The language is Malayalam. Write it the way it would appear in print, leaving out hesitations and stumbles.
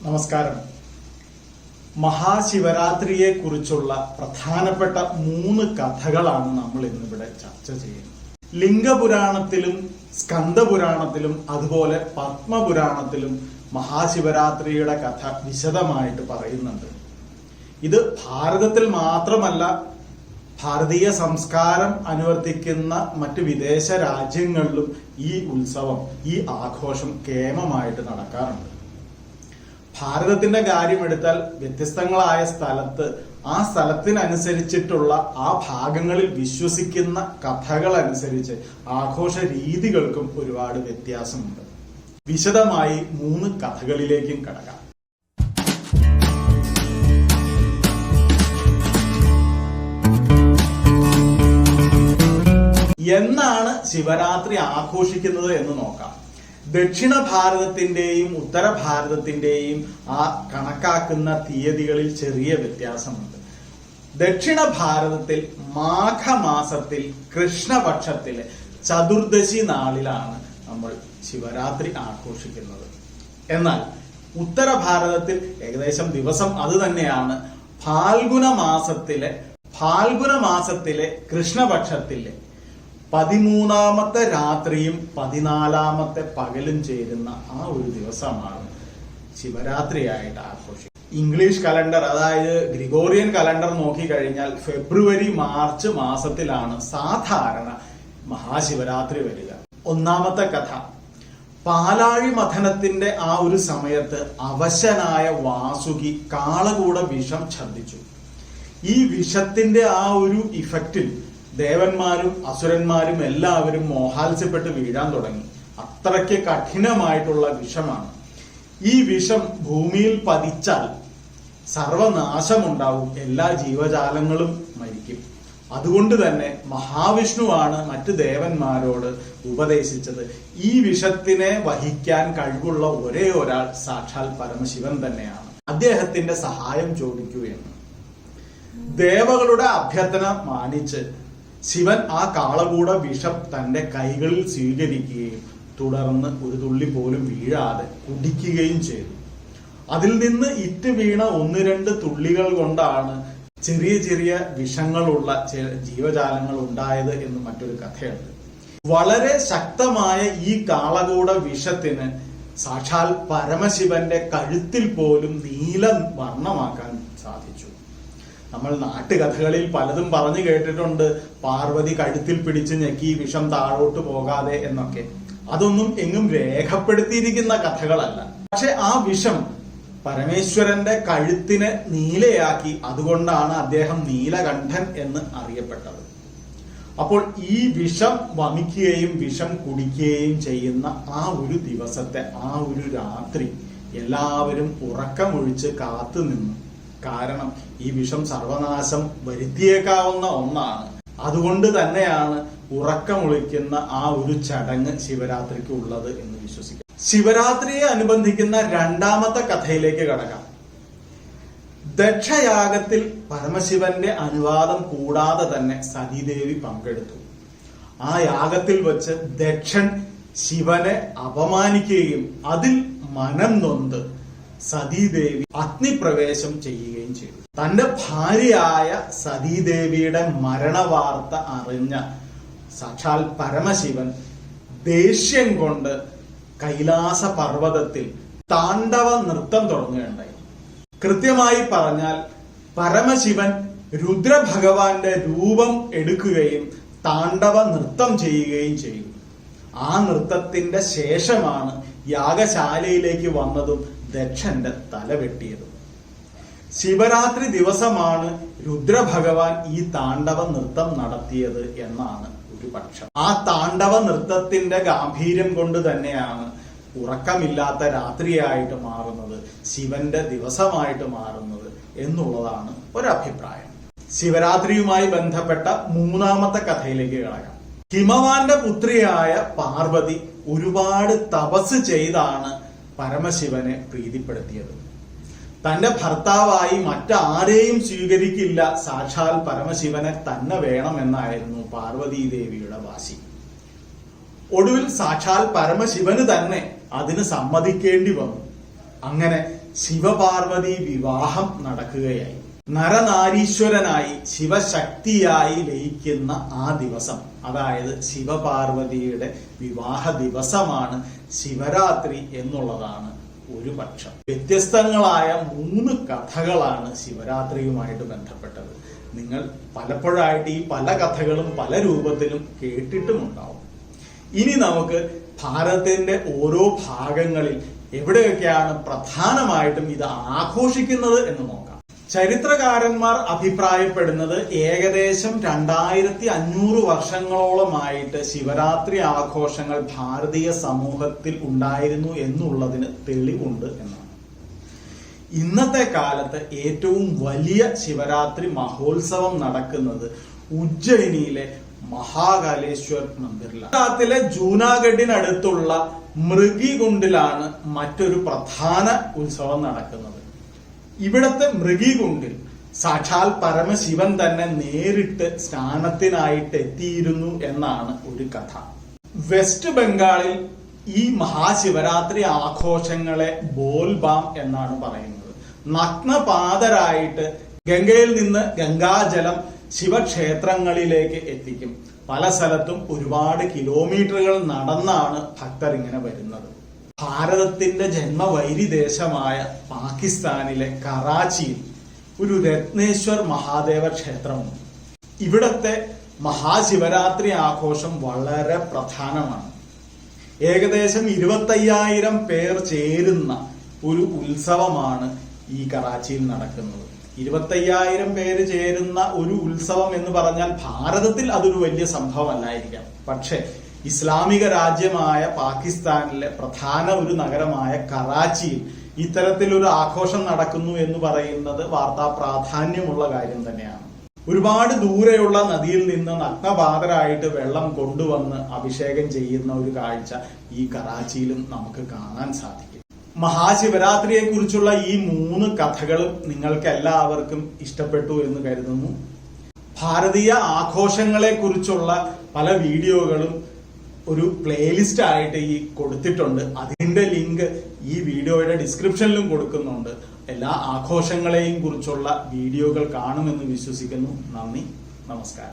നമസ്കാരം. മഹാശിവരാത്രിയെ കുറിച്ചുള്ള പ്രധാനപ്പെട്ട 3 കഥകളാണ് നമ്മൾ ഇന്നിവിടെ ചർച്ച ചെയ്യുന്നത്. ലിംഗപുരാണത്തിലും സ്കന്ദപുരാണത്തിലും അതുപോലെ പത്മപുരാണത്തിലും മഹാശിവരാത്രിയുടെ കഥ വിശദമായിട്ട് പറയുന്നുണ്ട്. ഇത് ഭാരതത്തിൽ മാത്രമല്ല, ഭാരതീയ സംസ്കാരം അനുവർത്തിക്കുന്ന മറ്റ് വിദേശ രാജ്യങ്ങളിലും ഈ ഉത്സവം, ഈ ആഘോഷം കേമമായിട്ട് നടക്കാറുണ്ട്. ഭാരതത്തിന്റെ കാര്യം എടുത്താൽ വ്യത്യസ്തങ്ങളായ സ്ഥലത്ത് ആ സ്ഥലത്തിനനുസരിച്ചിട്ടുള്ള ആ ഭാഗങ്ങളിൽ വിശ്വസിക്കുന്ന കഥകൾ അനുസരിച്ച് ആഘോഷ രീതികൾക്കും ഒരുപാട് വ്യത്യാസമുണ്ട്. വിശദമായി 3 കഥകളിലേക്കും കടക്കാം. എന്നാണ് ശിവരാത്രി ആഘോഷിക്കുന്നത് എന്ന് നോക്കാം. ദക്ഷിണ ഭാരതത്തിന്റെയും ഉത്തര ഭാരതത്തിന്റെയും ആ കണക്കാക്കുന്ന തീയതികളിൽ ചെറിയ വ്യത്യാസമുണ്ട്. ദക്ഷിണ ഭാരതത്തിൽ മാഘമാസത്തിൽ കൃഷ്ണപക്ഷത്തിലെ ചതുർദശി നാളിലാണ് നമ്മൾ ശിവരാത്രി ആഘോഷിക്കുന്നത്. എന്നാൽ ഉത്തര ഭാരതത്തിൽ ഏകദേശം ദിവസം അത് തന്നെയാണ്. ഫാൽഗുന മാസത്തിലെ കൃഷ്ണപക്ഷത്തിലെ 13ാമത്തെ രാത്രിയും 14ാമത്തെ പകലും ചേരുന്ന ആ ഒരു ദിവസമാണ് ശിവരാത്രിയായിട്ട് ആഘോഷിക്കുന്നത്. ഇംഗ്ലീഷ് കലണ്ടർ, അതായത് ഗ്രിഗോറിയൻ കലണ്ടർ നോക്കിക്കഴിഞ്ഞാൽ ഫെബ്രുവരി മാർച്ച് മാസത്തിലാണ് സാധാരണ മഹാശിവരാത്രി വരിക. 1ാമത്തെ കഥ, പാലാഴി മഥനത്തിന്റെ ആ ഒരു സമയത്ത് അവശനായ വാസുകി കാളകൂട വിഷം ഛർദ്ദിച്ചു. ഈ വിഷത്തിന്റെ ആ ഒരു ഇഫക്റ്റിൽ ദേവന്മാരും അസുരന്മാരും എല്ലാവരും മോഹാത്സ്യപ്പെട്ട് വീഴാൻ തുടങ്ങി. അത്രയ്ക്ക് കഠിനമായിട്ടുള്ള വിഷമാണ്. ഈ വിഷം ഭൂമിയിൽ പതിച്ചാൽ സർവനാശമുണ്ടാവും, എല്ലാ ജീവജാലങ്ങളും മരിക്കും. അതുകൊണ്ട് തന്നെ മഹാവിഷ്ണുവാണ് മറ്റ് ദേവന്മാരോട് ഉപദേശിച്ചത്, ഈ വിഷത്തിനെ വഹിക്കാൻ കഴിവുള്ള ഒരേ ഒരാൾ സാക്ഷാൽ പരമശിവൻ തന്നെയാണ്, അദ്ദേഹത്തിന്റെ സഹായം ചോദിക്കുകയാണ്. ദേവകളുടെ അഭ്യർത്ഥന മാനിച്ച് ശിവൻ ആ കാളകൂട വിഷം തന്റെ കൈകളിൽ സ്വീകരിക്കുകയും തുടർന്ന് ഒരു തുള്ളി പോലും വീഴാതെ കുടിക്കുകയും ചെയ്തു. അതിൽ നിന്ന് ഇറ്റ് വീണ 1-2 തുള്ളികൾ കൊണ്ടാണ് ചെറിയ ചെറിയ വിഷങ്ങളുള്ള ജീവജാലങ്ങൾ ഉണ്ടായത് എന്ന് മറ്റൊരു കഥയുണ്ട്. വളരെ ശക്തമായ ഈ കാളകൂട വിഷത്തിന് സാക്ഷാൽ പരമശിവന്റെ കഴുത്തിൽ പോലും നീല വർണ്ണമാക്കാൻ സാധിച്ചു. നമ്മൾ നാട്ടുകഥകളിൽ പലതും പറഞ്ഞു കേട്ടിട്ടുണ്ട്, പാർവതി കഴുത്തിൽ പിടിച്ച് ഞെക്കി വിഷം താഴോട്ട് പോകാതെ എന്നൊക്കെ. അതൊന്നും എങ്ങും രേഖപ്പെടുത്തിയിരിക്കുന്ന കഥകളല്ല. പക്ഷെ ആ വിഷം പരമേശ്വരന്റെ കഴുത്തിനെ നീലയാക്കി, അതുകൊണ്ടാണ് അദ്ദേഹം നീലകണ്ഠൻ എന്ന് അറിയപ്പെട്ടത്. അപ്പോൾ ഈ വിഷം വമിക്കുകയും വിഷം കുടിക്കുകയും ചെയ്യുന്ന ആ ഒരു ദിവസത്തെ ആ ഒരു രാത്രി എല്ലാവരും ഉറക്കമൊഴിച്ച് കാത്തു നിന്നു. കാരണം ഈ വിഷം സർവനാശം വരുത്തിയേക്കാവുന്ന ഒന്നാണ്. അതുകൊണ്ട് തന്നെയാണ് ഉറക്കമൊളിക്കുന്ന ആ ഒരു ചടങ്ങ് ശിവരാത്രിക്ക് ഉള്ളത് എന്ന് വിശ്വസിക്കാം. ശിവരാത്രിയെ അനുബന്ധിക്കുന്ന 2ാമത്തെ കഥയിലേക്ക് കടക്കാം. ദക്ഷയാഗത്തിൽ പരമശിവന്റെ അനുവാദം കൂടാതെ തന്നെ സതീദേവി പങ്കെടുത്തു. ആ യാഗത്തിൽ വെച്ച് ദക്ഷൻ ശിവനെ അപമാനിക്കുകയും അതിൽ മനം നൊന്ത് സതീദേവി അഗ്നിപ്രവേശം ചെയ്യുകയും ചെയ്തു. തന്റെ ഭാര്യയായ സതീദേവിയുടെ മരണവാർത്ത അറിഞ്ഞ സാക്ഷാൽ പരമശിവൻ ദേഷ്യം കൊണ്ട് കൈലാസ പർവ്വതത്തിൽ താണ്ഡവ നൃത്തം തുടങ്ങുകയുണ്ടായി. കൃത്യമായി പറഞ്ഞാൽ പരമശിവൻ രുദ്രഭഗവാന്റെ രൂപം എടുക്കുകയും താണ്ഡവ നൃത്തം ചെയ്യുകയും ചെയ്തു. ആ നൃത്തത്തിന്റെ ശേഷമാണ് യാഗശാലയിലേക്ക് വന്നതും ദക്ഷന്റെ തല വെട്ടിയതും. ശിവരാത്രി ദിവസമാണ് രുദ്രഭഗവാൻ ഈ താണ്ഡവ നൃത്തം നടത്തിയത് എന്നാണ് ഒരു പക്ഷം. ആ താണ്ഡവ നൃത്തത്തിന്റെ ഗാംഭീര്യം കൊണ്ട് തന്നെയാണ് ഉറക്കമില്ലാത്ത രാത്രിയായിട്ട് മാറുന്നത്, ശിവന്റെ ദിവസമായിട്ട് മാറുന്നത് എന്നുള്ളതാണ് ഒരഭിപ്രായം. ശിവരാത്രിയുമായി ബന്ധപ്പെട്ട 3ാമത്തെ കഥയിലേക്ക് കടക്കാം. ഹിമവാന്റെ പുത്രിയായ പാർവതി ഒരുപാട് തപസ് ചെയ്താണ് പരമശിവനെ പ്രീതിപ്പെടുത്തിയത്. തന്റെ ഭർത്താവായി മറ്റാരെയും സ്വീകരിക്കില്ല, സാക്ഷാൽ പരമശിവനെ തന്നെ വേണമെന്നായിരുന്നു പാർവതീദേവിയുടെ വാശി. ഒടുവിൽ സാക്ഷാൽ പരമശിവന് തന്നെ അതിന് സമ്മതിക്കേണ്ടി വന്നു. അങ്ങനെ ശിവപാർവതി വിവാഹം നടക്കുകയായി. നരനാരീശ്വരനായി ശിവശക്തിയായി ലയിക്കുന്ന ആ ദിവസം, അതായത് ശിവപാർവതിയുടെ വിവാഹ ദിവസമാണ് ശിവരാത്രി എന്നുള്ളതാണ് ഒരു പക്ഷം. വ്യത്യസ്തങ്ങളായ 3 കഥകളാണ് ശിവരാത്രിയുമായിട്ട് ബന്ധപ്പെട്ടത്. നിങ്ങൾ പലപ്പോഴായിട്ട് ഈ പല കഥകളും പല രൂപത്തിലും കേട്ടിട്ടുമുണ്ടാവും. ഇനി നമുക്ക് ഭാരതത്തിന്റെ ഓരോ ഭാഗങ്ങളിൽ എവിടെയൊക്കെയാണ് പ്രധാനമായിട്ടും ഇത് ആഘോഷിക്കുന്നത് എന്ന് നോക്കാം. ചരിത്രകാരന്മാർ അഭിപ്രായപ്പെടുന്നത് ഏകദേശം 2500 വർഷങ്ങളോളമായിട്ട് ശിവരാത്രി ആഘോഷങ്ങൾ ഭാരതീയ സമൂഹത്തിൽ ഉണ്ടായിരുന്നു എന്നുള്ളതിന് തെളിവുണ്ട് എന്നാണ്. ഇന്നത്തെ കാലത്ത് ഏറ്റവും വലിയ ശിവരാത്രി മഹോത്സവം നടക്കുന്നത് ഉജ്ജയിനിയിലെ മഹാകാലേശ്വർ മന്ദിറിലാണ്. ഗുജറാത്തിലെ ജൂനാഗഡിനടുത്തുള്ള മൃഗികുണ്ടിലാണ് മറ്റൊരു പ്രധാന ഉത്സവം നടക്കുന്നത്. ഇവിടത്തെ മൃഗികുണ്ടിൽ സാക്ഷാൽ പരമശിവൻ തന്നെ നേരിട്ട് സ്നാനത്തിനായിട്ട് എത്തിയിരുന്നു എന്നാണ് ഒരു കഥ. വെസ്റ്റ് ബംഗാളിൽ ഈ മഹാശിവരാത്രി ആഘോഷങ്ങളെ ബോൽബാം എന്നാണ് പറയുന്നത്. നഗ്നപാതരായിട്ട് ഗംഗയിൽ നിന്ന് ഗംഗാജലം ശിവക്ഷേത്രങ്ങളിലേക്ക് എത്തിക്കും. പല സ്ഥലത്തും ഒരുപാട് കിലോമീറ്ററുകൾ നടന്നാണ് ഭക്തർ ഇങ്ങനെ വരുന്നത്. ഭാരതത്തിന്റെ ജന്മവൈരി ദേശമായ പാകിസ്ഥാനിലെ കറാച്ചിയിൽ ഒരു രത്നേശ്വർ മഹാദേവ ക്ഷേത്രമുണ്ട്. ഇവിടത്തെ മഹാശിവരാത്രി ആഘോഷം വളരെ പ്രധാനമാണ്. ഏകദേശം 25,000 പേർ ചേരുന്ന ഒരു ഉത്സവമാണ് ഈ കറാച്ചിയിൽ നടക്കുന്നത്. 25,000 പേര് ചേരുന്ന ഒരു ഉത്സവം എന്ന് പറഞ്ഞാൽ ഭാരതത്തിൽ അതൊരു വലിയ സംഭവമല്ലായിരിക്കാം. പക്ഷെ ഇസ്ലാമിക രാജ്യമായ പാകിസ്ഥാനിലെ പ്രധാന ഒരു നഗരമായ കറാച്ചിയിൽ ഇത്തരത്തിലൊരു ആഘോഷം നടക്കുന്നു എന്ന് പറയുന്നത് വാർത്താ പ്രാധാന്യമുള്ള കാര്യം തന്നെയാണ്. ഒരുപാട് ദൂരെയുള്ള നദിയിൽ നിന്ന് നഗ്നപാതരായിട്ട് വെള്ളം കൊണ്ടുവന്ന് അഭിഷേകം ചെയ്യുന്ന ഒരു കാഴ്ച ഈ കറാച്ചിയിലും നമുക്ക് കാണാൻ സാധിക്കും. മഹാശിവരാത്രിയെ കുറിച്ചുള്ള ഈ 3 കഥകളും നിങ്ങൾക്ക് എല്ലാവർക്കും ഇഷ്ടപ്പെട്ടു എന്ന് കരുതുന്നു. ഭാരതീയ ആഘോഷങ്ങളെ കുറിച്ചുള്ള പല വീഡിയോകളും ഒരു പ്ലേലിസ്റ്റ് ആയിട്ട് ഈ കൊടുത്തിട്ടുണ്ട്. അതിന്റെ ലിങ്ക് ഈ വീഡിയോയുടെ ഡിസ്ക്രിപ്ഷനിലും കൊടുക്കുന്നുണ്ട്. എല്ലാ ആഘോഷങ്ങളെയും കുറിച്ചുള്ള വീഡിയോകൾ കാണുമെന്ന് വിശ്വസിക്കുന്നു. നന്ദി, നമസ്കാരം.